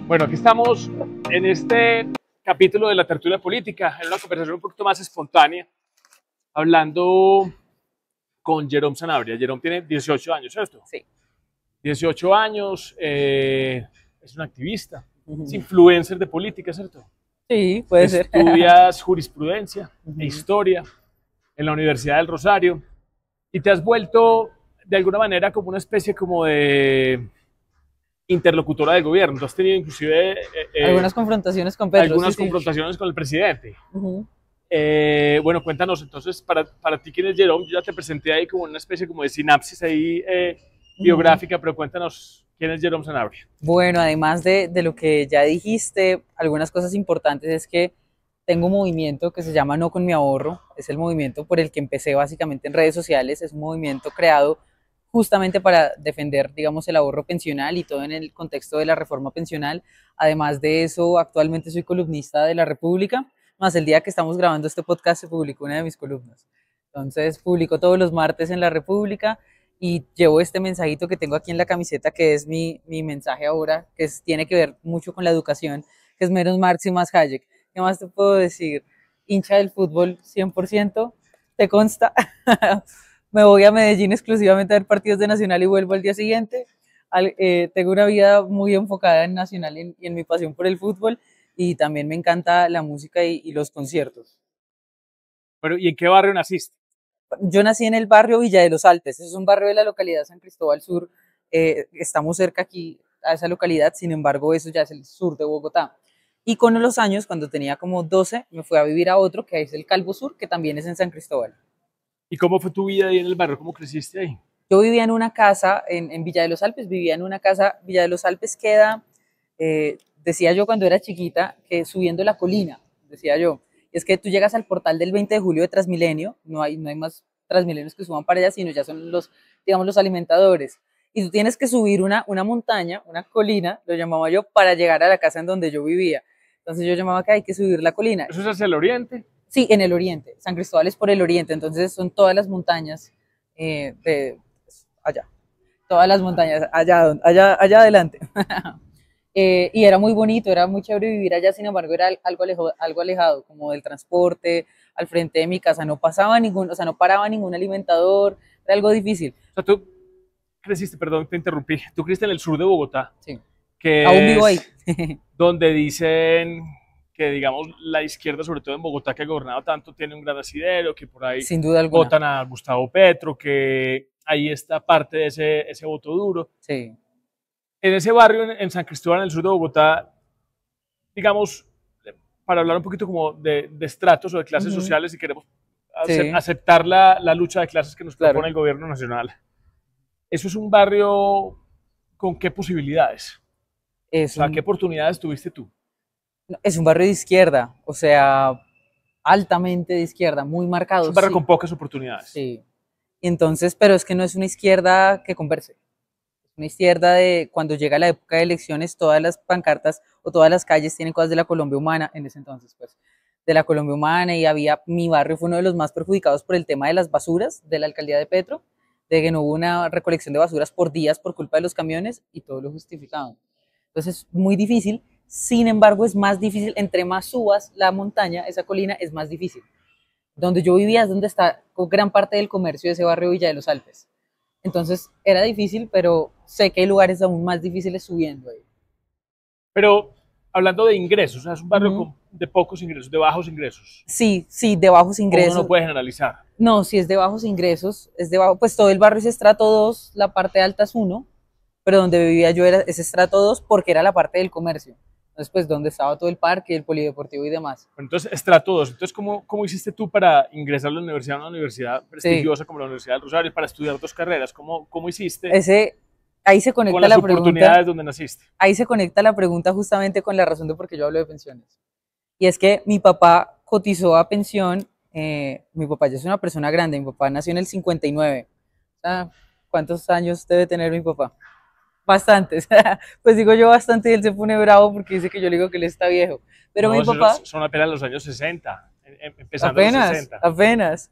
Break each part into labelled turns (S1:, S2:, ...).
S1: Bueno, aquí estamos en este capítulo de la tertulia política, en una conversación un poquito más espontánea, hablando con Jerome Sanabria. Jerome tiene 18 años, ¿cierto?
S2: Sí.
S1: 18 años, es un activista, es influencer de política, ¿cierto?
S2: Sí, puede ser.
S1: Estudias jurisprudencia e historia en la Universidad del Rosario y te has vuelto de alguna manera como una especie como de interlocutora del gobierno. Tú has tenido inclusive
S2: algunas confrontaciones con Petro.
S1: algunas
S2: sí.
S1: confrontaciones con el presidente. Bueno, cuéntanos entonces, para ti, ¿quién es Jerome? Yo ya te presenté ahí como una especie como de sinapsis ahí biográfica, pero cuéntanos, ¿quién es Jerome Sanabria?
S2: Bueno, además de lo que ya dijiste, algunas cosas importantes es que tengo un movimiento que se llama No con mi ahorro. Es el movimiento por el que empecé básicamente en redes sociales. Es un movimiento creado justamente para defender, digamos, el ahorro pensional y todo en el contexto de la reforma pensional. Además de eso, actualmente soy columnista de La República, más el día que estamos grabando este podcast se publicó una de mis columnas. Entonces, publico todos los martes en La República y llevo este mensajito que tengo aquí en la camiseta, que es mi mensaje ahora, que tiene que ver mucho con la educación, que es menos Marx y más Hayek. ¿Qué más te puedo decir? Hincha del fútbol 100%, ¿te consta? Me voy a Medellín exclusivamente a ver partidos de Nacional y vuelvo al día siguiente. Tengo una vida muy enfocada en Nacional y en mi pasión por el fútbol, y también me encanta la música y los conciertos.
S1: Pero, ¿y en qué barrio naciste?
S2: Yo nací en el barrio Villa de los Alpes. Es un barrio de la localidad San Cristóbal Sur. Estamos cerca aquí a esa localidad, sin embargo eso ya es el sur de Bogotá. Y con los años, cuando tenía como 12, me fui a vivir a otro, que es el Calvo Sur, que también es en San Cristóbal.
S1: ¿Y cómo fue tu vida ahí en el barrio? ¿Cómo creciste ahí?
S2: Yo vivía en una casa en Villa de los Alpes, vivía en una casa. Villa de los Alpes queda, decía yo cuando era chiquita, que subiendo la colina, decía yo. Es que tú llegas al portal del 20 de julio de Transmilenio, no hay más Transmilenios que suban para allá, sino ya son los, digamos, los alimentadores. Y tú tienes que subir una montaña, una colina, lo llamaba yo, para llegar a la casa en donde yo vivía. Entonces yo llamaba que hay que subir la colina.
S1: ¿Eso es hacia el oriente?
S2: Sí, en el oriente. San Cristóbal es por el oriente, entonces son todas las montañas de allá. Todas las montañas, allá adelante. Y era muy bonito, era muy chévere vivir allá, sin embargo era algo alejado, como del transporte. Al frente de mi casa no pasaba no paraba ningún alimentador, era algo difícil.
S1: O sea, tú creciste, perdón, te interrumpí, tú creciste en el sur de Bogotá.
S2: Sí.
S1: Que
S2: aún vivo ahí.
S1: Donde dicen que, digamos, la izquierda, sobre todo en Bogotá, que ha gobernado tanto, tiene un gran asidero, que por ahí
S2: sin duda alguna
S1: votan a Gustavo Petro, que ahí está parte de ese voto duro.
S2: Sí.
S1: En ese barrio, en San Cristóbal, en el sur de Bogotá, digamos, para hablar un poquito como de estratos o de clases sociales, si queremos aceptar la lucha de clases que nos propone el gobierno nacional. ¿Eso es un barrio con qué posibilidades? O sea, ¿qué oportunidades tuviste tú?
S2: Es un barrio de izquierda, o sea, altamente de izquierda, muy marcado.
S1: Es un barrio con pocas oportunidades.
S2: Sí. Entonces, pero es que no es una izquierda que converse. Es una izquierda de cuando llega la época de elecciones, todas las pancartas o todas las calles tienen cosas de la Colombia Humana, en ese entonces, pues, de la Colombia Humana, y mi barrio fue uno de los más perjudicados por el tema de las basuras de la alcaldía de Petro, de que no hubo una recolección de basuras por días por culpa de los camiones, y todo lo justificaban. Entonces, muy difícil. Sin embargo, es más difícil, entre más subas la montaña, esa colina, es más difícil. Donde yo vivía es donde está gran parte del comercio de ese barrio Villa de los Alpes. Entonces, era difícil, pero sé que hay lugares aún más difíciles subiendo ahí.
S1: Pero, hablando de ingresos, o sea, es un barrio de pocos ingresos, de bajos ingresos.
S2: Sí, de bajos ingresos.
S1: Uno no puede generalizar.
S2: No, sí es de bajos ingresos, pues todo el barrio es estrato 2, la parte alta es 1, pero donde vivía yo es estrato 2 porque era la parte del comercio. Entonces, pues, donde estaba todo el parque, el polideportivo y demás.
S1: Entonces, estrato 2. Entonces, ¿cómo hiciste tú para ingresar a la universidad, a una universidad prestigiosa como la Universidad del Rosario, para estudiar 2 carreras? ¿Cómo hiciste?
S2: Ahí se conecta
S1: con las oportunidades donde naciste.
S2: Ahí se conecta la pregunta justamente con la razón de por qué yo hablo de pensiones. Y es que mi papá cotizó a pensión. Mi papá ya es una persona grande, mi papá nació en el 59. ¿Cuántos años debe tener mi papá? Bastantes. Pues digo yo bastante, y él se pone bravo porque dice que yo le digo que él está viejo. Pero mi papá...
S1: Son apenas los años 60, empezando los 60.
S2: Apenas.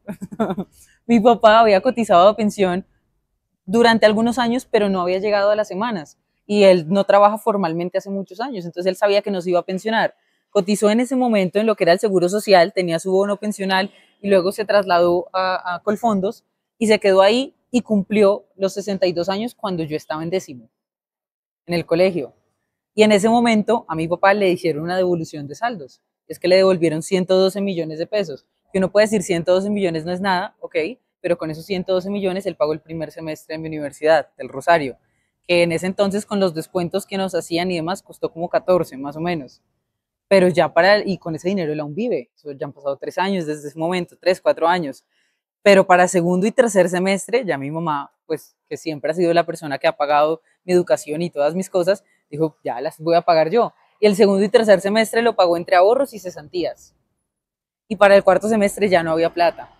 S2: Mi papá había cotizado a pensión durante algunos años, pero no había llegado a las semanas. y él no trabaja formalmente hace muchos años, entonces él sabía que no se iba a pensionar. Cotizó en ese momento en lo que era el Seguro Social, tenía su bono pensional y luego se trasladó a Colfondos y se quedó ahí y cumplió los 62 años cuando yo estaba en décimo, en el colegio. Y en ese momento a mi papá le hicieron una devolución de saldos. Es que le devolvieron 112 millones de pesos. Que uno puede decir 112 millones no es nada, ok, pero con esos 112 millones él pagó el primer semestre en mi universidad, del Rosario, que en ese entonces con los descuentos que nos hacían y demás costó como 14 más o menos. Pero ya y con ese dinero él aún vive. Ya han pasado 3 años desde ese momento, 3, 4 años. Pero para segundo y tercer semestre, ya mi mamá, pues que siempre ha sido la persona que ha pagado mi educación y todas mis cosas, dijo, ya las voy a pagar yo. Y el segundo y tercer semestre lo pagó entre ahorros y cesantías. Y para el cuarto semestre ya no había plata.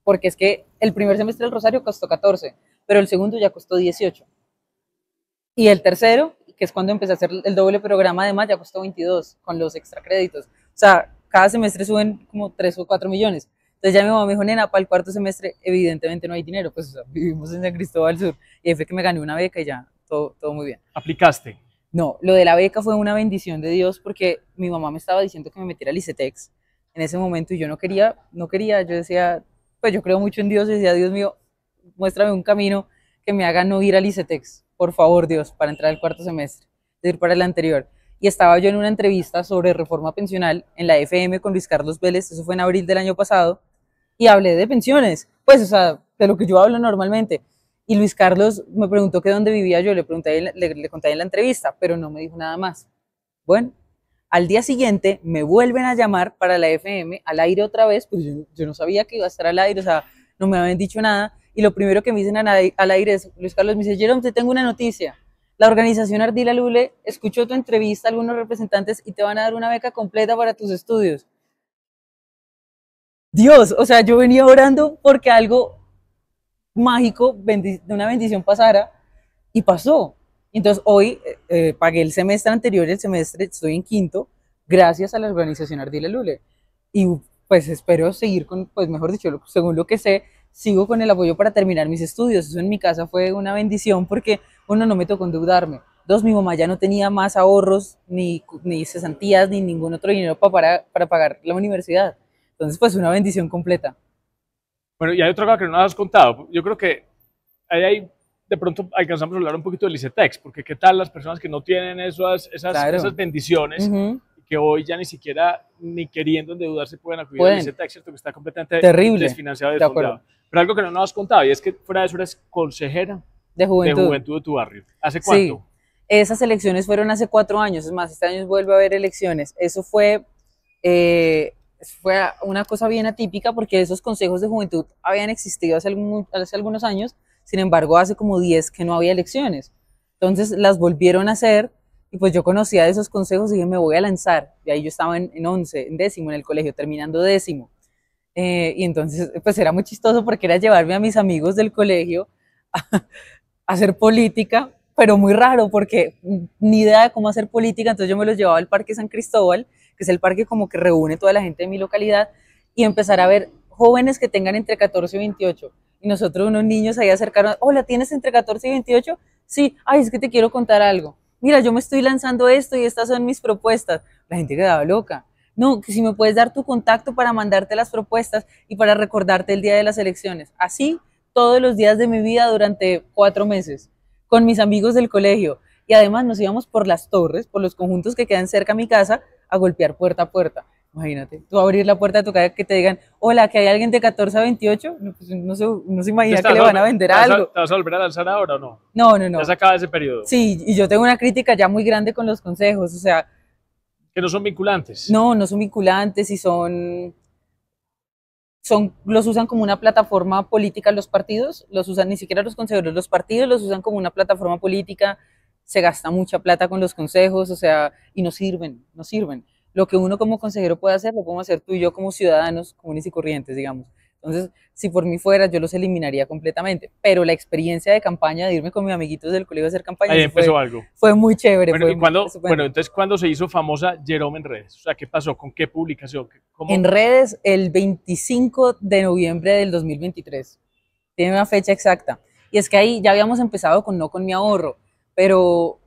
S2: Porque es que el primer semestre del Rosario costó 14, pero el segundo ya costó 18. Y el tercero, que es cuando empecé a hacer el doble programa, además ya costó 22 con los extra créditos. O sea, cada semestre suben como 3 o 4 millones. Entonces ya mi mamá me dijo, nena, para el cuarto semestre evidentemente no hay dinero, pues o sea, vivimos en San Cristóbal Sur. Y ahí fue que me gané una beca y ya, todo muy bien.
S1: ¿Aplicaste?
S2: No, lo de la beca fue una bendición de Dios porque mi mamá me estaba diciendo que me metiera al ICETEX en ese momento y yo no quería, yo decía, pues yo creo mucho en Dios y decía, Dios mío, muéstrame un camino que me haga no ir al ICETEX, por favor Dios, para entrar al cuarto semestre, es decir, para el anterior. Y estaba yo en una entrevista sobre reforma pensional en la FM con Luis Carlos Vélez, eso fue en abril del año pasado, y hablé de pensiones, pues o sea, de lo que yo hablo normalmente. Y Luis Carlos me preguntó que dónde vivía yo, le pregunté, le conté en la entrevista, pero no me dijo nada más. Bueno, al día siguiente me vuelven a llamar para la FM, al aire otra vez, pues yo no sabía que iba a estar al aire, o sea, no me habían dicho nada, y lo primero que me dicen al aire es, Luis Carlos me dice, Jerome, te tengo una noticia, la organización Ardila Lule escuchó tu entrevista a algunos representantes y te van a dar una beca completa para tus estudios. Dios, o sea, yo venía orando porque algo mágico, de una bendición pasara, y pasó. Entonces hoy pagué el semestre anterior, el semestre, estoy en quinto, gracias a la organización Ardila Lule. Y pues espero seguir con, pues mejor dicho, según lo que sé, sigo con el apoyo para terminar mis estudios. Eso en mi casa fue una bendición porque, uno, no me tocó endeudarme. Dos, mi mamá ya no tenía más ahorros, ni cesantías, ni ningún otro dinero para pagar la universidad. Entonces, pues una bendición completa.
S1: Bueno, y hay otra cosa que no nos has contado. Yo creo que ahí de pronto alcanzamos a hablar un poquito del ICETEX, porque qué tal las personas que no tienen esas bendiciones, que hoy ya ni siquiera, ni queriendo endeudarse, pueden acudir al ICETEX, ¿cierto? Que está completamente desfinanciado y desfondado. Pero algo que no nos has contado, y es que fuera de eso eres consejera de juventud de tu barrio. ¿Hace cuánto?
S2: Sí, esas elecciones fueron hace 4 años, es más, este año vuelve a haber elecciones. Eso fue una cosa bien atípica porque esos consejos de juventud habían existido hace algunos años, sin embargo hace como 10 que no había elecciones. Entonces las volvieron a hacer y pues yo conocía de esos consejos y dije me voy a lanzar. Y ahí yo estaba en 11, en décimo en el colegio, terminando décimo. Y entonces pues era muy chistoso porque era llevarme a mis amigos del colegio a hacer política, pero muy raro porque ni idea de cómo hacer política, entonces yo me los llevaba al Parque San Cristóbal, que es el parque como que reúne toda la gente de mi localidad, y empezar a ver jóvenes que tengan entre 14 y 28. Y nosotros, unos niños ahí acercaron, hola, ¿tienes entre 14 y 28? Sí, ay, es que te quiero contar algo. Mira, yo me estoy lanzando esto y estas son mis propuestas. La gente quedaba loca. No, que si me puedes dar tu contacto para mandarte las propuestas y para recordarte el día de las elecciones. Así, todos los días de mi vida durante 4 meses, con mis amigos del colegio. Y además nos íbamos por las torres, por los conjuntos que quedan cerca a mi casa, a golpear puerta a puerta. Imagínate, tú abrir la puerta de tu casa que te digan, hola, que hay alguien de 14 a 28, no, pues no se imagina que le van a vender algo.
S1: ¿Te vas a volver a lanzar ahora o no?
S2: No.
S1: Ya se acaba ese periodo.
S2: Sí, y yo tengo una crítica ya muy grande con los consejos, o sea...
S1: Que no son vinculantes.
S2: No son vinculantes y los usan como una plataforma política los partidos, los usan ni siquiera los consejeros, los partidos los usan como una plataforma política, se gasta mucha plata con los consejos, o sea, y no sirven. Lo que uno como consejero puede hacer, lo podemos hacer tú y yo como ciudadanos comunes y corrientes, digamos. Entonces, si por mí fuera, yo los eliminaría completamente. Pero la experiencia de campaña, de irme con mis amiguitos del colegio a hacer campaña,
S1: ahí empezó algo.
S2: Fue muy chévere.
S1: Bueno, entonces, ¿cuándo se hizo famosa Jerome en redes? O sea, ¿qué pasó? ¿Con qué publicación?
S2: En redes, el 25 de noviembre del 2023. Tiene una fecha exacta. Y es que ahí ya habíamos empezado con No con mi ahorro, pero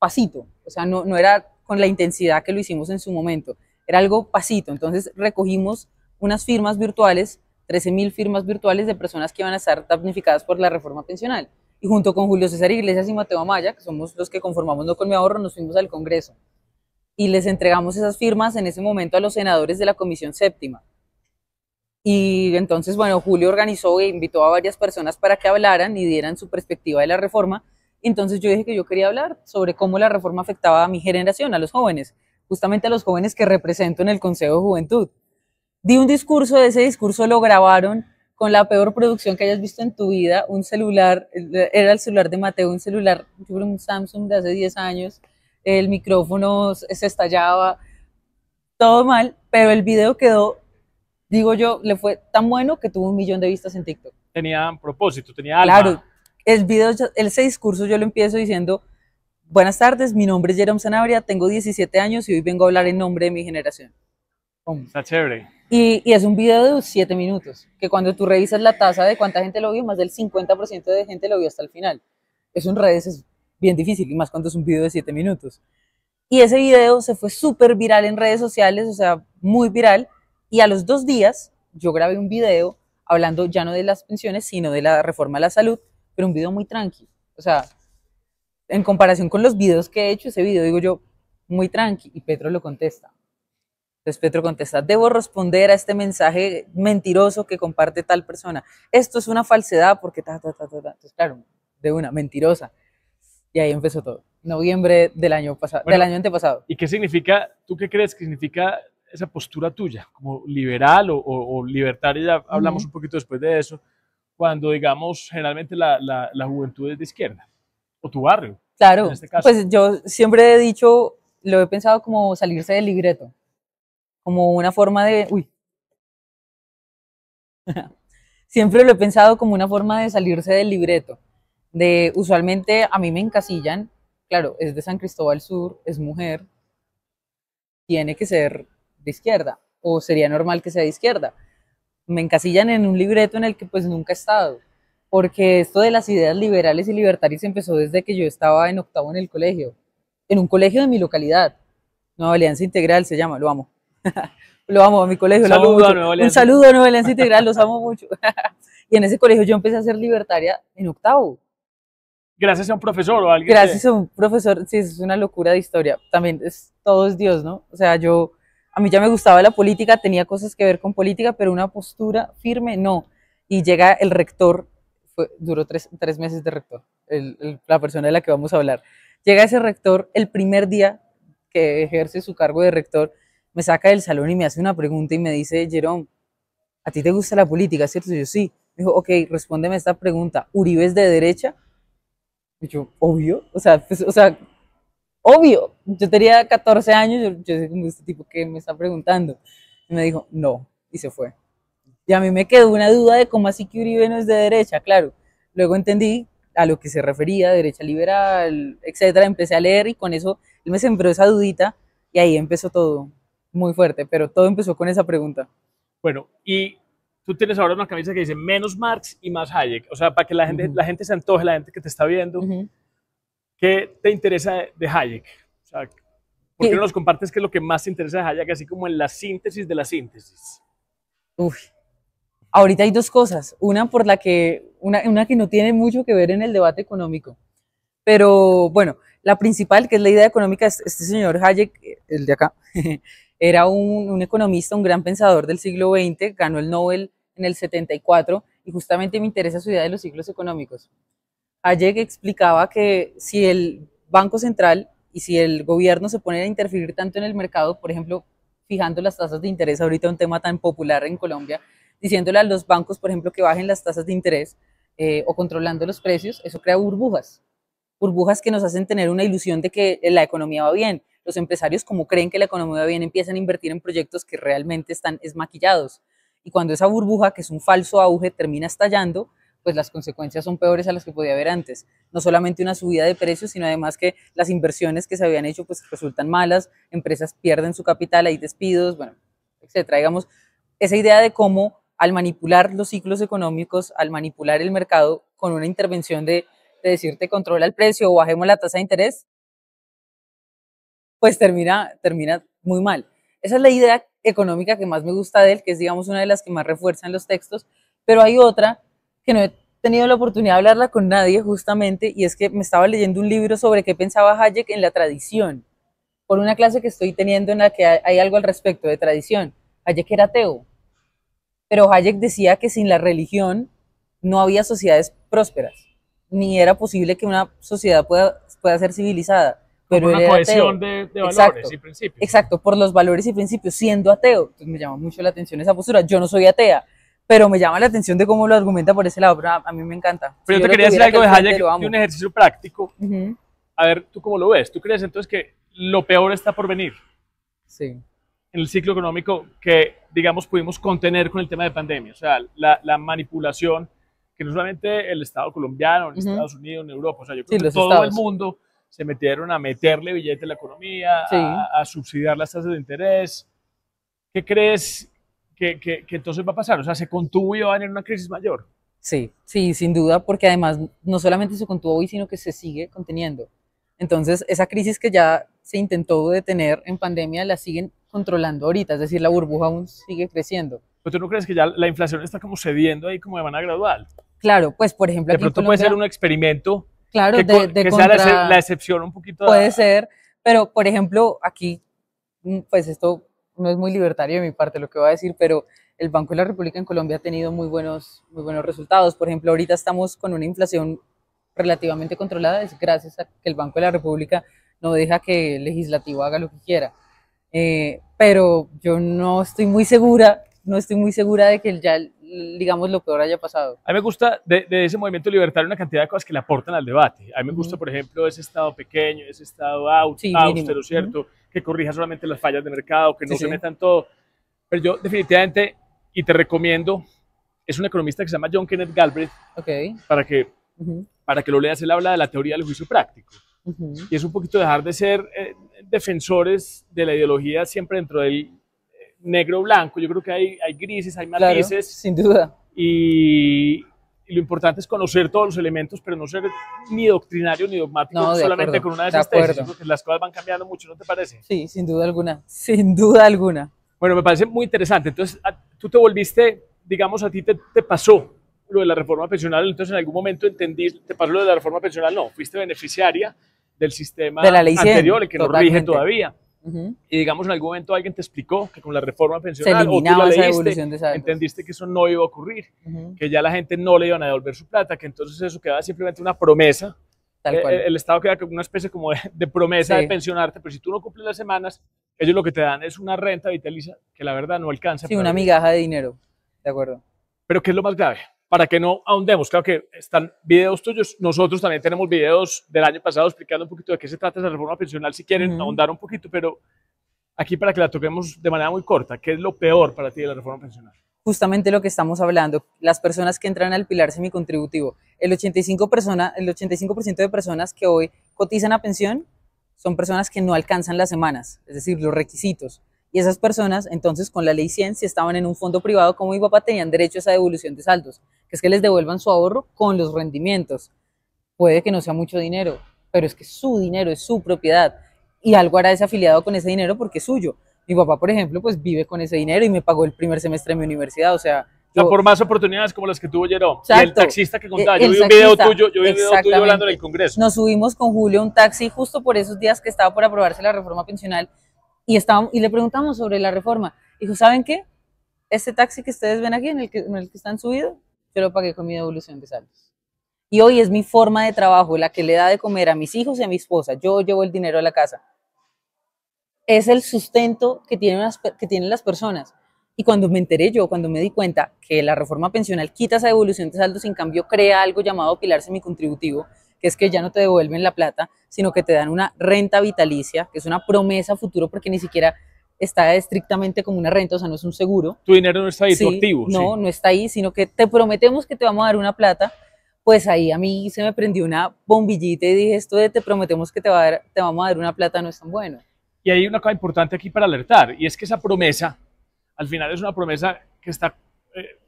S2: pasito, o sea, no era con la intensidad que lo hicimos en su momento, era algo pasito. Entonces recogimos unas firmas virtuales, 13.000 firmas virtuales de personas que iban a estar damnificadas por la reforma pensional. Y junto con Julio César Iglesias y Mateo Amaya, que somos los que conformamos No con mi ahorro, nos fuimos al Congreso y les entregamos esas firmas en ese momento a los senadores de la Comisión Séptima. Y entonces, bueno, Julio organizó e invitó a varias personas para que hablaran y dieran su perspectiva de la reforma. Entonces yo dije que yo quería hablar sobre cómo la reforma afectaba a mi generación, a los jóvenes, justamente a los jóvenes que represento en el Consejo de Juventud. Di un discurso, ese discurso lo grabaron con la peor producción que hayas visto en tu vida, un celular, era el celular de Mateo, un celular, yo creo un Samsung de hace 10 años, el micrófono se estallaba, todo mal, pero el video quedó, digo yo, le fue tan bueno que tuvo 1.000.000 de vistas en TikTok.
S1: Tenía propósito, tenía alma.
S2: Claro, el video, ese discurso yo lo empiezo diciendo, buenas tardes, mi nombre es Jerome Sanabria, tengo 17 años y hoy vengo a hablar en nombre de mi generación.
S1: Está chévere.
S2: Y es un video de 7 minutos, que cuando tú revisas la tasa de cuánta gente lo vio, más del 50% de gente lo vio hasta el final. Eso en redes es bien difícil, y más cuando es un video de 7 minutos. Y ese video se fue súper viral en redes sociales, o sea, muy viral, y a los 2 días yo grabé un video hablando ya no de las pensiones, sino de la reforma a la salud, pero un video muy tranqui. O sea, en comparación con los videos que he hecho, ese video, digo yo, muy tranqui, y Petro lo contesta. Entonces Petro contesta, debo responder a este mensaje mentiroso que comparte tal persona. Esto es una falsedad porque Entonces, claro, de una, mentirosa. Y ahí empezó todo. Noviembre del año pasado,
S1: Bueno,
S2: del año antepasado.
S1: ¿y qué significa, tú qué crees que significa esa postura tuya, como liberal o libertaria? Ya hablamos un poquito después de eso, cuando digamos generalmente la juventud es de izquierda, o tu barrio.
S2: Claro,
S1: en este caso.
S2: pues yo siempre he dicho, lo he pensado como salirse del libreto, como una forma de, siempre lo he pensado como una forma de salirse del libreto, de usualmente a mí me encasillan, claro, es de San Cristóbal Sur, es mujer, tiene que ser de izquierda, o sería normal que sea de izquierda. Me encasillan en un libreto en el que pues nunca he estado, porque esto de las ideas liberales y libertarias empezó desde que yo estaba en octavo en el colegio, en un colegio de mi localidad, Nueva Alianza Integral se llama, lo amo. Lo amo a mi colegio, lo amo mucho. Un saludo a Nueva Alianza Integral, los amo mucho. Y en ese colegio yo empecé a ser libertaria en octavo.
S1: Gracias a un profesor o a alguien.
S2: Gracias a un profesor, sí, es una locura de historia. También todo es Dios, ¿no? O sea, a mí ya me gustaba la política, tenía cosas que ver con política, pero una postura firme, no. Y llega el rector, duró tres meses de rector, la persona de la que vamos a hablar. Llega ese rector el primer día que ejerce su cargo de rector, me saca del salón y me hace una pregunta y me dice, Jerome, ¿a ti te gusta la política, cierto? Y yo, sí. Me dijo, ok, respóndeme esta pregunta, ¿Uribe es de derecha? Y yo, obvio, o sea, obvio. Yo tenía 14 años, yo sé como este tipo que me está preguntando. Y me dijo, no, y se fue. Y a mí me quedó una duda de cómo así que Uribe no es de derecha, claro. Luego entendí a lo que se refería, derecha liberal, etcétera. Empecé a leer y con eso él me sembró esa dudita y ahí empezó todo muy fuerte, pero todo empezó con esa pregunta.
S1: Bueno, y tú tienes ahora una camisa que dice menos Marx y más Hayek, o sea, para que la gente se antoje, la gente que te está viendo, ¿qué te interesa de Hayek? O sea, ¿por qué no nos compartes qué es lo que más te interesa de Hayek, así como en la síntesis de la síntesis?
S2: Ahorita hay dos cosas, una que no tiene mucho que ver en el debate económico, pero bueno, la principal, que es la idea económica, este señor Hayek, el de acá, era un economista, un gran pensador del siglo XX, ganó el Nobel en el 74 y justamente me interesa su idea de los ciclos económicos. Hayek explicaba que si el Banco Central y si el gobierno se ponen a interferir tanto en el mercado, por ejemplo, fijando las tasas de interés, ahorita un tema tan popular en Colombia, diciéndole a los bancos, por ejemplo, que bajen las tasas de interés o controlando los precios, eso crea burbujas que nos hacen tener una ilusión de que la economía va bien. Los empresarios, como creen que la economía va bien, empiezan a invertir en proyectos que realmente están esmaquillados. Y cuando esa burbuja, que es un falso auge, termina estallando, pues las consecuencias son peores a las que podía haber antes. No solamente una subida de precios, sino además que las inversiones que se habían hecho pues resultan malas, empresas pierden su capital, hay despidos, bueno, etcétera. Digamos, esa idea de cómo al manipular los ciclos económicos, al manipular el mercado con una intervención de decirte controla el precio o bajemos la tasa de interés, pues termina muy mal. Esa es la idea económica que más me gusta de él, que es, digamos, una de las que más refuerzan los textos, pero hay otra que no he tenido la oportunidad de hablarla con nadie justamente, y es que me estaba leyendo un libro sobre qué pensaba Hayek en la tradición, por una clase que estoy teniendo en la que hay algo al respecto de tradición. Hayek era ateo, pero Hayek decía que sin la religión no había sociedades prósperas, ni era posible que una sociedad pueda ser civilizada. Pero
S1: una cohesión de valores y principios.
S2: Exacto, por los valores y principios, siendo ateo. Entonces me llama mucho la atención esa postura. Yo no soy atea, pero me llama la atención de cómo lo argumenta por ese lado, pero a mí me encanta.
S1: Pero
S2: Si
S1: yo te quería decir algo de Hayek, de un ejercicio práctico.
S2: Uh-huh.
S1: A ver, ¿tú cómo lo ves? ¿Tú crees entonces que lo peor está por venir?
S2: Sí.
S1: En el ciclo económico que, digamos, pudimos contener con el tema de pandemia. O sea, la manipulación que no solamente el Estado colombiano, en Estados Unidos, en Europa, o sea, yo creo que todo el mundo se metieron a meterle billete a la economía, a subsidiar las tasas de interés. ¿Qué crees que entonces va a pasar? O sea, ¿se contuvo y va a venir una crisis mayor?
S2: Sí, sí, sin duda, porque además no solamente se contuvo hoy, sino que se sigue conteniendo. Entonces, esa crisis que ya se intentó detener en pandemia, la siguen controlando ahorita, es decir, la burbuja aún sigue creciendo.
S1: ¿Pero tú no crees que ya la inflación está como cediendo ahí como de manera gradual?
S2: Claro, pues por ejemplo...
S1: De pronto puede ser un experimento.
S2: Claro,
S1: que sea la excepción un poquito.
S2: Puede ser, pero por ejemplo, aquí, pues esto no es muy libertario de mi parte lo que voy a decir, pero el Banco de la República en Colombia ha tenido muy buenos resultados. Por ejemplo, ahorita estamos con una inflación relativamente controlada, es gracias a que el Banco de la República no deja que el legislativo haga lo que quiera. Pero yo no estoy muy segura de que ya, digamos, lo peor haya pasado.
S1: A mí me gusta de ese movimiento libertario una cantidad de cosas que le aportan al debate. A mí me gusta, por ejemplo, ese Estado pequeño, ese Estado austero, ¿cierto? Que corrija solamente las fallas de mercado, que no se meta en todo. Pero yo definitivamente, y te recomiendo, es un economista que se llama John Kenneth Galbraith, para que lo leas. Él habla de la teoría del juicio práctico. Y es un poquito dejar de ser defensores de la ideología siempre dentro del negro-blanco. Yo creo que hay grises, hay matices.
S2: Claro, sin duda.
S1: Y lo importante es conocer todos los elementos, pero no ser ni doctrinario ni dogmático solamente con una de esas tesis, porque las cosas van cambiando mucho, ¿no te parece?
S2: Sí, sin duda alguna, sin duda alguna.
S1: Bueno, me parece muy interesante. Entonces, tú te volviste, digamos, a ti te pasó lo de la reforma pensional, entonces en algún momento te pasó lo de la reforma pensional, no, fuiste beneficiaria del sistema
S2: de la ley 100,
S1: anterior, el que nos rige todavía. Y digamos, en algún momento alguien te explicó que con la reforma pensional, o tú la leíste, entendiste que eso no iba a ocurrir, que ya la gente no le iban a devolver su plata, que entonces eso quedaba simplemente una promesa. El Estado queda como una especie como de promesa de pensionarte, pero si tú no cumples las semanas, ellos lo que te dan es una renta vitalicia que la verdad no alcanza.
S2: Sí, una migaja de dinero, de acuerdo.
S1: Pero ¿qué es lo más grave? Para que no ahondemos, claro que están videos tuyos, nosotros también tenemos videos del año pasado explicando un poquito de qué se trata esa reforma pensional, si quieren ahondar un poquito, pero aquí para que la toquemos de manera muy corta, ¿qué es lo peor para ti de la reforma pensional?
S2: Justamente lo que estamos hablando, las personas que entran al pilar semicontributivo, el 85% de personas que hoy cotizan a pensión son personas que no alcanzan las semanas, es decir, los requisitos. Y esas personas, entonces, con la ley 100, si estaban en un fondo privado como mi papá, tenían derecho a esa devolución de saldos, que es que les devuelvan su ahorro con los rendimientos. Puede que no sea mucho dinero, pero es que es su dinero, es su propiedad, y algo hará ese afiliado con ese dinero porque es suyo. Mi papá, por ejemplo, pues vive con ese dinero y me pagó el primer semestre de mi universidad, o sea,
S1: por más oportunidades como las que tuvo Jerome. Y el taxista que contaba, yo vi un video tuyo hablando en el Congreso.
S2: Nos subimos con Julio un taxi justo por esos días que estaba por aprobarse la reforma pensional y le preguntamos sobre la reforma. Dijo, ¿saben qué? Este taxi que ustedes ven aquí, en el que están subidos, yo lo pagué con mi devolución de saldos. Y hoy es mi forma de trabajo, la que le da de comer a mis hijos y a mi esposa. Yo llevo el dinero a la casa. Es el sustento que tienen las personas. Y cuando me enteré yo, cuando me di cuenta que la reforma pensional quita esa devolución de saldos, en cambio crea algo llamado pilar semicontributivo, que es que ya no te devuelven la plata, sino que te dan una renta vitalicia, que es una promesa a futuro, porque ni siquiera está estrictamente como una renta, o sea, no es un seguro.
S1: Tu dinero no está ahí, tu activo.
S2: No, no está ahí, sino que te prometemos que te vamos a dar una plata. Pues ahí a mí se me prendió una bombillita y dije, esto de te prometemos que te vamos a dar una plata no es tan bueno.
S1: Y hay una cosa importante aquí para alertar, y es que esa promesa, al final es una promesa que está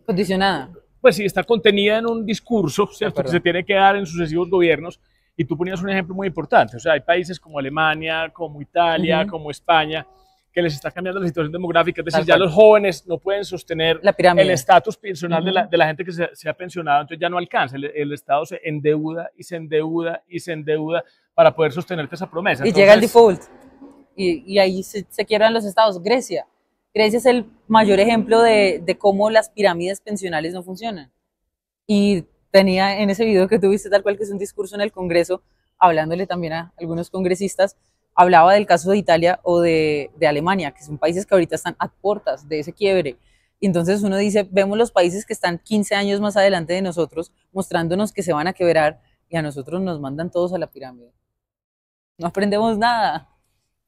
S2: condicionada.
S1: Pues sí, está contenida en un discurso, ¿cierto? Que se tiene que dar en sucesivos gobiernos, Y tú ponías un ejemplo muy importante, o sea, hay países como Alemania, como Italia, como España, que les está cambiando la situación demográfica, es decir, ya los jóvenes no pueden sostener el estatus pensional de la gente que se ha pensionado, entonces ya no alcanza, el Estado se endeuda y se endeuda y se endeuda para poder sostenerte esa promesa.
S2: Y entonces, llega el default, y ahí se quiebran los estados. Grecia es el mayor ejemplo de cómo las pirámides pensionales no funcionan. Y tenía en ese video que tuviste, tal cual, que es un discurso en el Congreso, hablándole también a algunos congresistas, hablaba del caso de Italia o de Alemania, que son países que ahorita están a puertas de ese quiebre. Y entonces uno dice, vemos los países que están 15 años más adelante de nosotros, mostrándonos que se van a quebrar, y a nosotros nos mandan todos a la pirámide. No aprendemos nada.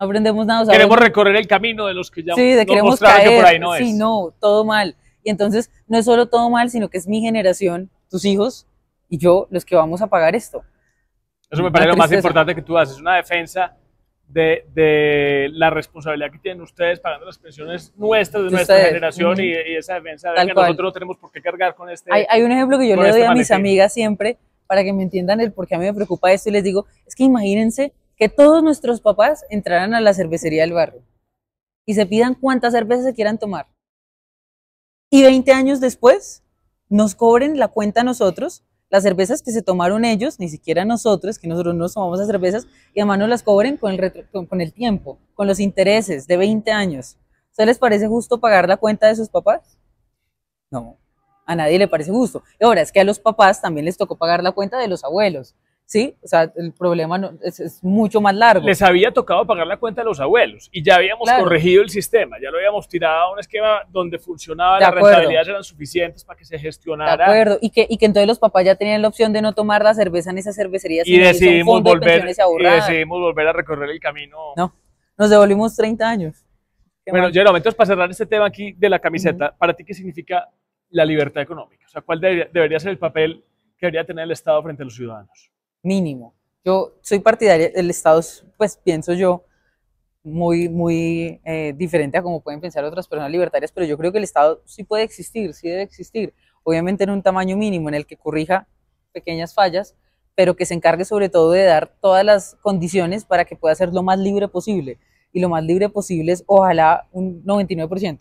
S2: No aprendemos nada. O sea,
S1: queremos recorrer el camino de los que ya
S2: nos mostraron que por ahí no es. Sí, no, todo mal. Y entonces no es solo todo mal, sino que es mi generación, tus hijos y yo los que vamos a pagar esto.
S1: Eso me parece lo más importante que tú haces, una defensa de la responsabilidad que tienen ustedes pagando las pensiones nuestras, de nuestra generación, y esa defensa de que nosotros no tenemos por qué cargar con este.
S2: Hay un ejemplo que yo le doy a mis amigas siempre para que me entiendan el por qué a mí me preocupa esto, y les digo, es que imagínense que todos nuestros papás entraran a la cervecería del barrio y se pidan cuántas cervezas se quieran tomar, y 20 años después nos cobren la cuenta a nosotros, las cervezas que se tomaron ellos, ni siquiera nosotros, que nosotros no tomamos las cervezas, y además nos las cobren con el tiempo, con los intereses de 20 años. ¿Ustedes les parece justo pagar la cuenta de sus papás? No, a nadie le parece justo. Y ahora es que a los papás también les tocó pagar la cuenta de los abuelos, ¿sí? O sea, el problema es mucho más largo.
S1: Les había tocado pagar la cuenta de los abuelos y ya habíamos corregido el sistema, ya lo habíamos tirado a un esquema donde funcionaba, las rentabilidades eran suficientes para que se gestionara.
S2: De acuerdo, y que entonces los papás ya tenían la opción de no tomar la cerveza en esas cervecerías,
S1: y decidimos volver a recorrer el camino.
S2: No, nos devolvimos 30 años.
S1: Bueno, Jerome, entonces para cerrar este tema aquí de la camiseta, ¿para ti qué significa la libertad económica? O sea, ¿cuál debería ser el papel que debería tener el Estado frente a los ciudadanos?
S2: Mínimo. Yo soy partidaria, el Estado, pues pienso yo, muy diferente a como pueden pensar otras personas libertarias, pero yo creo que el Estado sí puede existir, sí debe existir, obviamente en un tamaño mínimo en el que corrija pequeñas fallas, pero que se encargue sobre todo de dar todas las condiciones para que pueda ser lo más libre posible, y lo más libre posible es ojalá un 99%,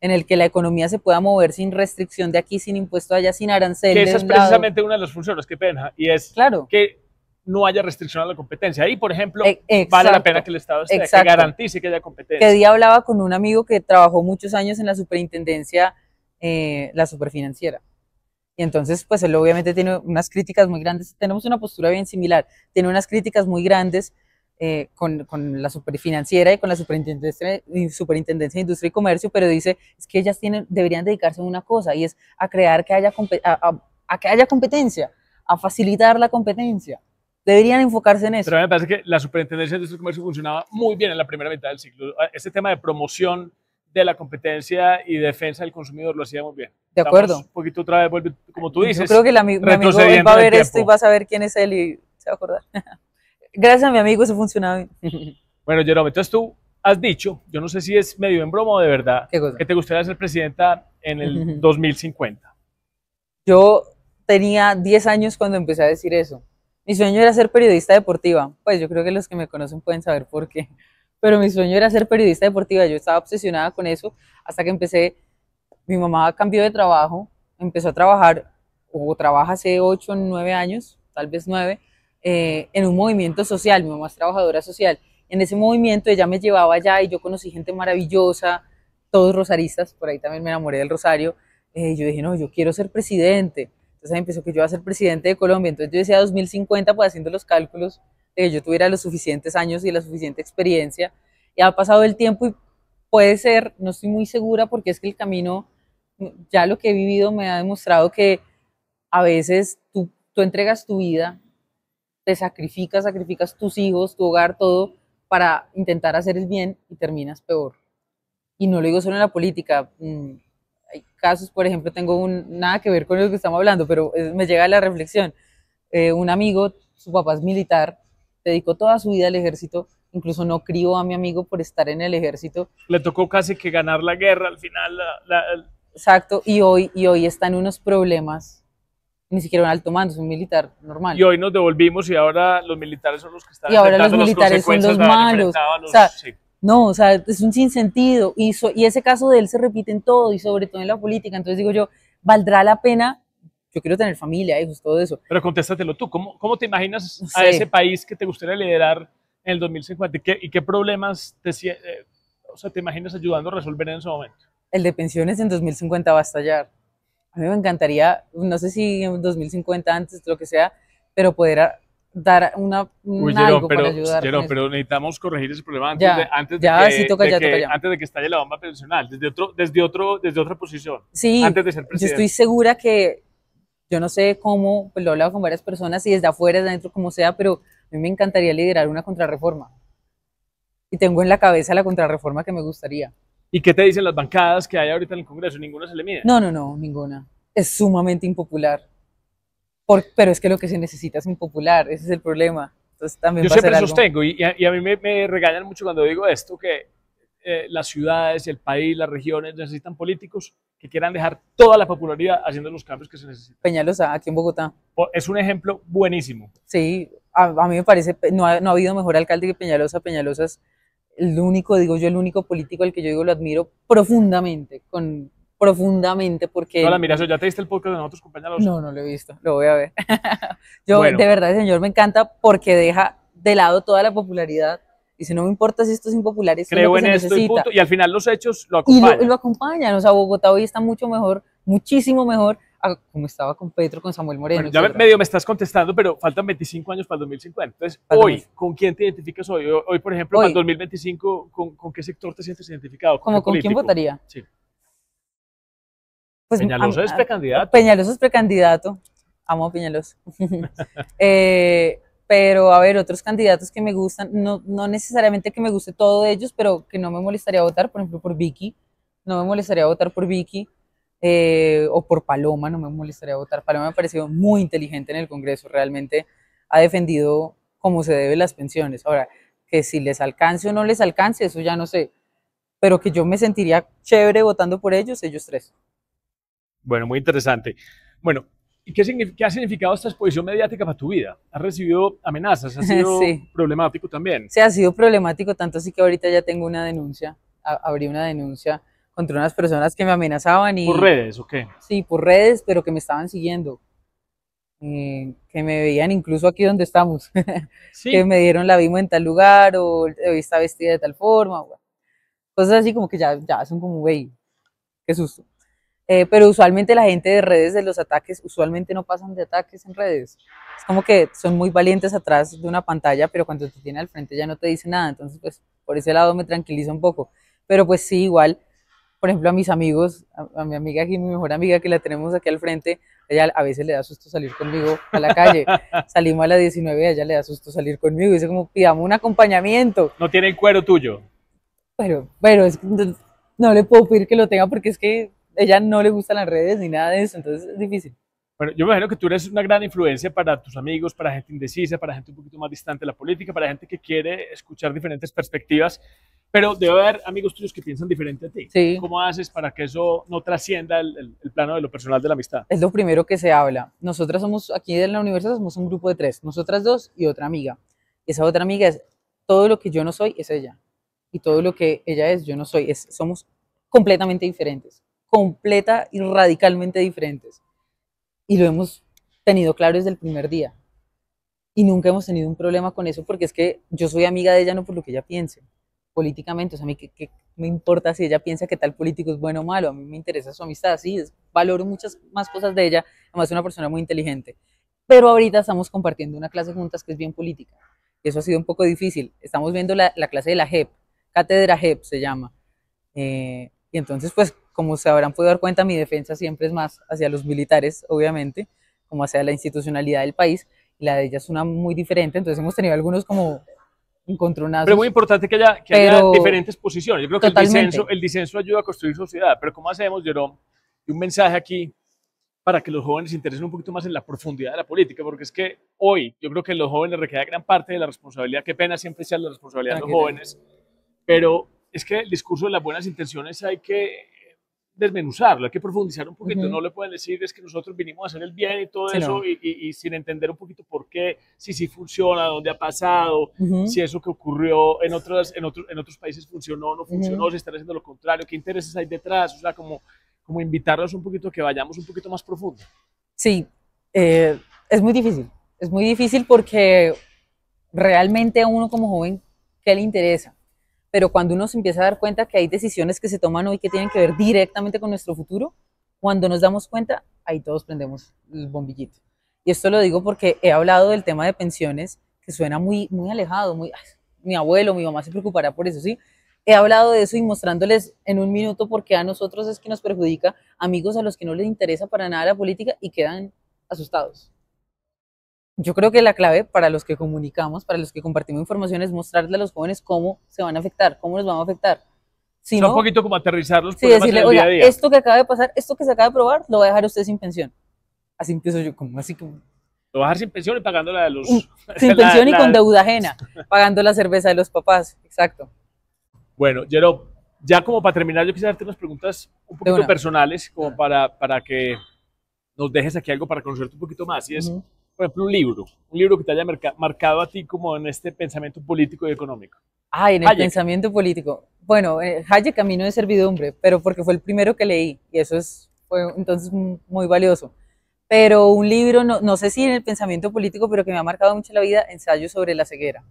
S2: en el que la economía se pueda mover sin restricción de aquí, sin impuesto allá, sin aranceles.
S1: Que esa es precisamente una de las funciones, qué pena, y es que no haya restricción a la competencia. Ahí, por ejemplo, vale la pena que el Estado esté, que garantice que haya competencia.
S2: Que día hablaba con un amigo que trabajó muchos años en la superintendencia, la superfinanciera. Y entonces, pues él obviamente tiene unas críticas muy grandes, tenemos una postura bien similar, tiene unas críticas muy grandes con la superfinanciera y con la superintendencia de Industria y Comercio, pero dice, es que ellas deberían dedicarse a una cosa, y es a crear que haya competencia, a facilitar la competencia. Deberían enfocarse en eso.
S1: Pero a mí me parece que la superintendencia de Industria y Comercio funcionaba muy bien en la primera mitad del siglo. Este tema de promoción de la competencia y defensa del consumidor lo hacía muy bien.
S2: De acuerdo.
S1: Un poquito otra vez, vuelve, como tú dices.
S2: Yo creo que mi amigo él va a ver esto y va a saber quién es él y se va a acordar. Gracias a mi amigo, eso funcionaba bien.
S1: Bueno, Jerome, entonces tú has dicho, yo no sé si es medio en broma o de verdad, que te gustaría ser presidenta en el 2050.
S2: Yo tenía 10 años cuando empecé a decir eso. Mi sueño era ser periodista deportiva. Pues yo creo que los que me conocen pueden saber por qué. Pero mi sueño era ser periodista deportiva. Yo estaba obsesionada con eso hasta que empecé. Mi mamá cambió de trabajo, empezó a trabajar, o trabaja hace 8 o 9 años, tal vez 9, en un movimiento social. Mi mamá es trabajadora social. En ese movimiento ella me llevaba allá y yo conocí gente maravillosa, todos rosaristas, por ahí también me enamoré del Rosario. Yo dije, no, yo quiero ser presidente. Entonces ahí empezó que yo iba a ser presidente de Colombia. Entonces yo decía 2050, pues haciendo los cálculos, de que yo tuviera los suficientes años y la suficiente experiencia. Y ha pasado el tiempo y puede ser, no estoy muy segura, porque es que el camino, ya lo que he vivido me ha demostrado que a veces tú entregas tu vida, te sacrificas tus hijos, tu hogar, todo, para intentar hacer el bien y terminas peor. Y no lo digo solo en la política. Hay casos, por ejemplo, tengo nada que ver con lo que estamos hablando, pero me llega a la reflexión. Un amigo, su papá es militar, dedicó toda su vida al ejército, incluso no crió a mi amigo por estar en el ejército.
S1: Le tocó casi que ganar la guerra al final.
S2: Exacto, y hoy está en unos problemas Ni siquiera un alto mando, es un militar normal.
S1: Y hoy nos devolvimos y ahora los militares son los que están
S2: Y ahora los militares son los malos. O sea,
S1: sí.
S2: no, o sea, es un sinsentido. Y ese caso de él se repite en todo y sobre todo en la política. Entonces digo yo, ¿valdrá la pena? Yo quiero tener familia, hijos, todo eso.
S1: Pero contéstatelo tú, ¿cómo te imaginas a ese país que te gustaría liderar en el 2050? ¿Y qué problemas te imaginas ayudando a resolver en ese momento?
S2: El de pensiones en 2050 va a estallar. A mí me encantaría, no sé si en 2050 antes, lo que sea, pero poder dar algo para ayudar.
S1: Pero necesitamos corregir ese problema antes de que estalle la bomba pensional, desde otra posición,
S2: sí,
S1: antes de ser presidente.
S2: Yo estoy segura que, yo no sé cómo, pues lo he hablado con varias personas, y desde afuera, desde adentro, como sea, pero a mí me encantaría liderar una contrarreforma. Y tengo en la cabeza la contrarreforma que me gustaría.
S1: ¿Y qué te dicen las bancadas que hay ahorita en el Congreso? ¿Ninguna se le mide?
S2: No, ninguna. Es sumamente impopular. Pero es que lo que se necesita es impopular, ese es el problema. Entonces, también
S1: yo siempre sostengo, y a mí me regañan mucho cuando digo esto, que las ciudades, el país, las regiones necesitan políticos que quieran dejar toda la popularidad haciendo los cambios que se necesitan.
S2: Peñalosa, aquí en Bogotá.
S1: Es un ejemplo buenísimo.
S2: Sí, a mí me parece, no ha habido mejor alcalde que Peñalosa. Peñalosa es el único político al que yo digo lo admiro profundamente, porque...
S1: No, mira, ¿ya te diste el podcast de nosotros, compañeros?
S2: No lo he visto, lo voy a ver. De verdad, señor, me encanta porque deja de lado toda la popularidad. Dice, no me importa si esto es impopular, esto
S1: creo
S2: es lo que se necesita.
S1: Y al final los hechos lo acompañan.
S2: Y lo acompañan, o sea, Bogotá hoy está mucho mejor, muchísimo mejor, como estaba con Petro, con Samuel Moreno.
S1: Bueno, ya medio me estás contestando, pero faltan 25 años para el 2050. Entonces, hoy, ¿con quién te identificas hoy? Hoy, por ejemplo, para el 2025, ¿con qué sector te sientes identificado?
S2: ¿Con quién votaría?
S1: Sí.
S2: Pues,
S1: Peñalosa es precandidato.
S2: Peñalosa es precandidato. Amo a Peñalosa. Pero, a ver, otros candidatos que me gustan, no necesariamente que me guste todo de ellos, pero que no me molestaría votar, por ejemplo, por Vicky. No me molestaría votar por Vicky. O por Paloma, no me molestaría votar. Paloma me ha parecido muy inteligente en el Congreso, realmente ha defendido como se debe las pensiones. Ahora, que si les alcance o no les alcance, eso ya no sé, pero que yo me sentiría chévere votando por ellos tres.
S1: Bueno, muy interesante. Bueno, ¿y qué ha significado esta exposición mediática para tu vida? ¿Has recibido amenazas? ¿Ha sido problemático también?
S2: Sí, ha sido problemático, tanto así que ahorita ya tengo una denuncia, abrí una denuncia contra unas personas que me amenazaban.
S1: ¿Por redes o qué?
S2: Sí, por redes, pero que me estaban siguiendo. Que me veían incluso aquí donde estamos. ¿Sí? Que me dieron la vimos en tal lugar, o hoy está vestida de tal forma. Bueno, cosas así como que ya son como, güey, qué susto. Pero usualmente la gente de redes, de los ataques, usualmente no pasan de ataques en redes. Es como que son muy valientes atrás de una pantalla, pero cuando te tiene al frente ya no te dice nada. Entonces, pues, por ese lado me tranquiliza un poco. Pero pues sí, igual, por ejemplo, a mis amigos, a mi amiga aquí, mi mejor amiga que la tenemos aquí al frente, ella a veces le da susto salir conmigo a la calle. Salimos a las 19 y a ella le da susto salir conmigo. Dice como, pidamos un acompañamiento.
S1: No tiene el cuero tuyo.
S2: Pero no le puedo pedir que lo tenga porque es que ella no le gustan las redes ni nada de eso, entonces es difícil.
S1: Bueno, yo me imagino que tú eres una gran influencia para tus amigos, para gente indecisa, para gente un poquito más distante de la política, para gente que quiere escuchar diferentes perspectivas, pero debe haber amigos tuyos que piensan diferente a ti.
S2: Sí.
S1: ¿Cómo haces para que eso no trascienda el plano de lo personal de la amistad?
S2: Es lo primero que se habla. Nosotras somos, aquí en la universidad, somos un grupo de 3, nosotras 2 y otra amiga. Esa otra amiga es, todo lo que yo no soy es ella, y todo lo que ella es, yo no soy. Somos completamente diferentes, completa y radicalmente diferentes. Y lo hemos tenido claro desde el primer día. Y nunca hemos tenido un problema con eso, porque es que yo soy amiga de ella no por lo que ella piense, políticamente. O sea, a mí ¿qué me importa si ella piensa que tal político es bueno o malo? A mí me interesa su amistad, sí, valoro muchas más cosas de ella, además es una persona muy inteligente. Pero ahorita estamos compartiendo una clase juntas que es bien política. Y eso ha sido un poco difícil. Estamos viendo la clase de la JEP, Cátedra JEP se llama. Y entonces, pues, como se habrán podido dar cuenta, mi defensa siempre es más hacia los militares, obviamente, como hacia la institucionalidad del país, y la de ella es una muy diferente. Entonces hemos tenido algunos como encontronazos.
S1: Pero es muy importante que haya diferentes posiciones. Yo creo que el disenso ayuda a construir sociedad, pero ¿cómo hacemos, Jerome? Y un mensaje aquí para que los jóvenes se interesen un poquito más en la profundidad de la política, porque es que hoy yo creo que los jóvenes recae gran parte de la responsabilidad, qué pena siempre sea la responsabilidad de los jóvenes, pero es que el discurso de las buenas intenciones hay que desmenuzarlo, hay que profundizar un poquito, no le pueden decir es que nosotros vinimos a hacer el bien y todo
S2: Sí,
S1: eso,
S2: no.
S1: y sin entender un poquito por qué, si sí funciona, dónde ha pasado, si eso que ocurrió en otros países funcionó o no funcionó, si están haciendo lo contrario, qué intereses hay detrás, o sea, como invitarnos un poquito a que vayamos un poquito más profundo.
S2: Sí, es muy difícil porque realmente a uno como joven, ¿qué le interesa? Pero cuando uno se empieza a dar cuenta que hay decisiones que se toman hoy que tienen que ver directamente con nuestro futuro, cuando nos damos cuenta, ahí todos prendemos el bombillito. Y esto lo digo porque he hablado del tema de pensiones, que suena muy, muy alejado, muy, ay, mi abuelo, mi mamá se preocupará por eso, ¿sí? He hablado de eso y mostrándoles en un minuto por qué a nosotros es que nos perjudica, amigos a los que no les interesa para nada la política y quedan asustados. Yo creo que la clave para los que comunicamos, para los que compartimos información, es mostrarle a los jóvenes cómo se van a afectar, cómo les van a afectar. Si
S1: O sea,
S2: no,
S1: un poquito como aterrizar los
S2: sí,
S1: problemas
S2: decirle,
S1: en el día
S2: oiga,
S1: a día.
S2: esto que acaba de pasar, esto que se acaba de probar, lo va a dejar usted sin pensión. Así empiezo yo, como así como...
S1: Lo va a dejar sin pensión y pagando la de los...
S2: Sin pensión y con deuda ajena, pagando la cerveza de los papás, exacto.
S1: Bueno, Jero, ya como para terminar, yo quisiera hacerte unas preguntas un poquito personales, como para que nos dejes aquí algo para conocerte un poquito más. Y es, por ejemplo, un libro que te haya marcado a ti como en este pensamiento político y económico.
S2: Ah, en el pensamiento político. Bueno, Hayek Camino de Servidumbre, pero porque fue el primero que leí y eso fue entonces muy valioso. Pero un libro, no sé si en el pensamiento político, pero que me ha marcado mucho la vida, Ensayo sobre la ceguera.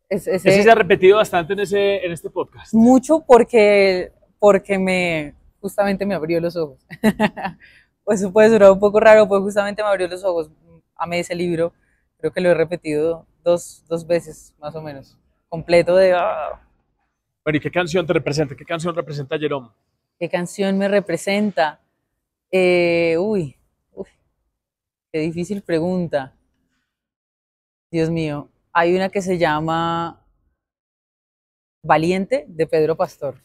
S1: Ese se ha repetido bastante en este podcast.
S2: Mucho porque justamente me abrió los ojos. Pues eso puede sonar un poco raro, pues justamente me abrió los ojos. Amé ese libro, creo que lo he repetido dos veces más o menos, completo de...
S1: Bueno, ¿y qué canción te representa? ¿Qué canción representa a Jerome?
S2: ¿Qué canción me representa? Uy, qué difícil pregunta. Dios mío, hay una que se llama Valiente, de Pedro Pastor,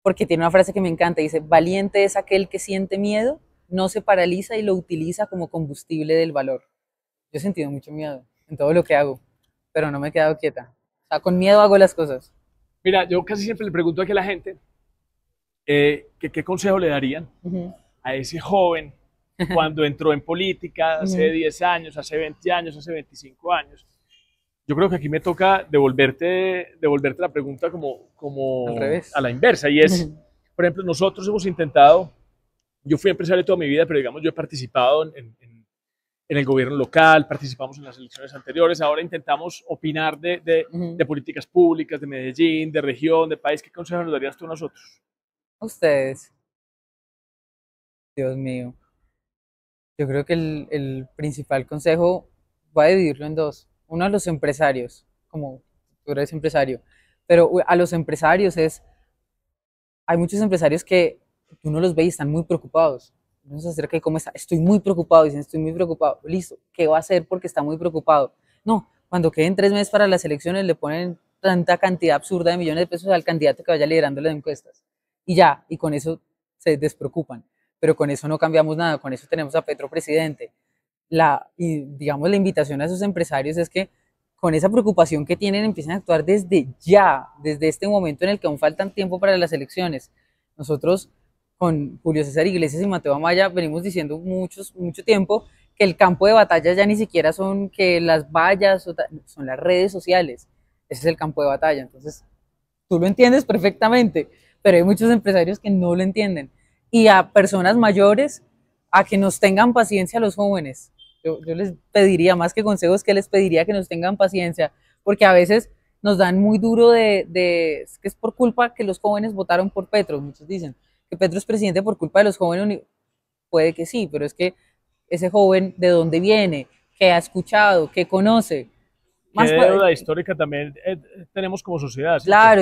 S2: porque tiene una frase que me encanta, dice, valiente es aquel que siente miedo, no se paraliza y lo utiliza como combustible del valor. Yo he sentido mucho miedo en todo lo que hago, pero no me he quedado quieta. O sea, con miedo hago las cosas.
S1: Mira, yo casi siempre le pregunto aquí a la gente qué consejo le darían a ese joven cuando entró en política hace 10 años, hace 20 años, hace 25 años. Yo creo que aquí me toca devolverte la pregunta como
S2: al revés,
S1: a la inversa. Y es, por ejemplo, nosotros hemos intentado, yo fui empresario toda mi vida, pero digamos, yo he participado en el gobierno local, participamos en las elecciones anteriores, ahora intentamos opinar de políticas públicas, de Medellín, de región, de país. ¿Qué consejo nos darías tú a nosotros?
S2: A ustedes. Dios mío. Yo creo que el principal consejo voy a dividirlo en dos. Uno a los empresarios, como tú eres empresario, pero a los empresarios hay muchos empresarios que uno los ve y están muy preocupados. Uno se acerca y ¿cómo está? Estoy muy preocupado, dicen, estoy muy preocupado. Listo, ¿qué va a hacer porque está muy preocupado? No, cuando queden 3 meses para las elecciones le ponen tanta cantidad absurda de millones de pesos al candidato que vaya liderando las encuestas. Y ya, y con eso se despreocupan. Pero con eso no cambiamos nada, con eso tenemos a Petro presidente. Y digamos la invitación a esos empresarios es que con esa preocupación que tienen empiecen a actuar desde ya, desde este momento en el que aún faltan tiempo para las elecciones. Nosotros con Julio César Iglesias y Mateo Amaya venimos diciendo mucho tiempo que el campo de batalla ya ni siquiera son que las vallas, son las redes sociales. Ese es el campo de batalla. Entonces, tú lo entiendes perfectamente, pero hay muchos empresarios que no lo entienden. Y a personas mayores, a que nos tengan paciencia a los jóvenes. Yo les pediría, más que consejos, que les pediría que nos tengan paciencia, porque a veces nos dan muy duro es que es por culpa que los jóvenes votaron por Petro. Muchos dicen que Petro es presidente por culpa de los jóvenes. Puede que sí, pero es que ese joven, ¿de dónde viene? ¿Qué ha escuchado? ¿Qué conoce?
S1: ¿Qué deuda histórica también tenemos como sociedad? ¿Sí?
S2: Claro,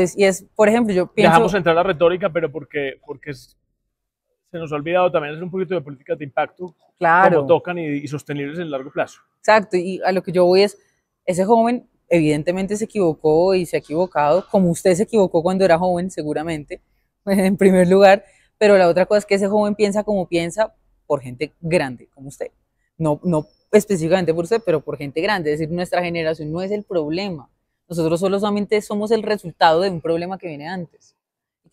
S2: por ejemplo, yo pienso...
S1: Dejamos entrar la retórica, pero porque se nos ha olvidado también hacer un poquito de políticas de impacto,
S2: claro,
S1: como tocan y sostenibles en el largo plazo.
S2: Exacto, y a lo que yo voy es, ese joven evidentemente se equivocó y se ha equivocado, como usted se equivocó cuando era joven, seguramente, en primer lugar, pero la otra cosa es que ese joven piensa como piensa por gente grande, como usted. No específicamente por usted, pero por gente grande, es decir, nuestra generación no es el problema. Nosotros solamente somos el resultado de un problema que viene antes.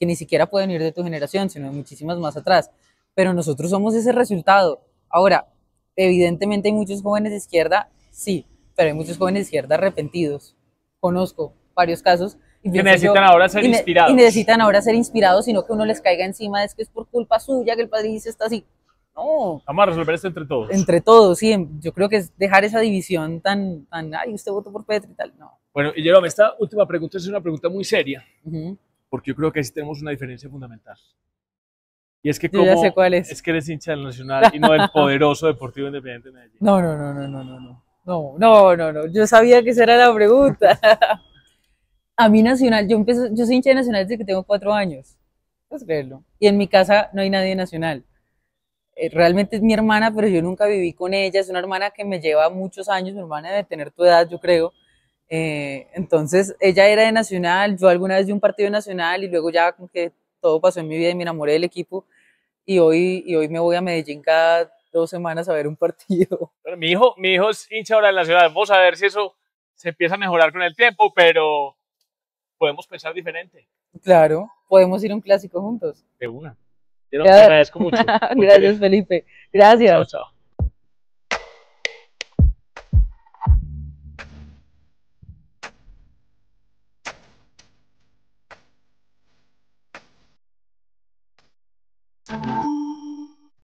S2: que ni siquiera pueden venir de tu generación, sino de muchísimas más atrás. Pero nosotros somos ese resultado. Ahora, evidentemente hay muchos jóvenes de izquierda, sí, pero hay muchos jóvenes de izquierda arrepentidos. Conozco varios casos. Y
S1: que necesitan ahora ser inspirados.
S2: Y necesitan ahora ser inspirados, sino que uno les caiga encima, es que es por culpa suya que el país está así. No.
S1: Vamos a resolver esto entre todos.
S2: Entre todos, sí. Yo creo que es dejar esa división tan, ay, usted votó por Petro y tal, no.
S1: Bueno, y Jerome, esta última pregunta es una pregunta muy seria, porque yo creo que sí tenemos una diferencia fundamental. Y es que
S2: yo ya sé cuál
S1: es que eres hincha del Nacional y no del poderoso Deportivo Independiente de Medellín.
S2: No. Yo sabía que esa era la pregunta. A mí Nacional, yo soy hincha de Nacional desde que tengo 4 años. Puedes creerlo. Y en mi casa no hay nadie nacional. Realmente es mi hermana, pero yo nunca viví con ella. Es una hermana que me lleva muchos años, mi hermana debe tener tu edad, yo creo. Entonces, ella era de Nacional, yo alguna vez de un partido nacional y luego ya como que todo pasó en mi vida y me enamoré del equipo. Y hoy me voy a Medellín cada 2 semanas a ver un partido.
S1: Bueno, mi hijo es hincha ahora del Nacional. Vamos a ver si eso se empieza a mejorar con el tiempo, pero podemos pensar diferente.
S2: Claro, podemos ir a un clásico juntos.
S1: De una. Te agradezco mucho.
S2: Gracias, Felipe. Gracias.
S1: Chao, chao.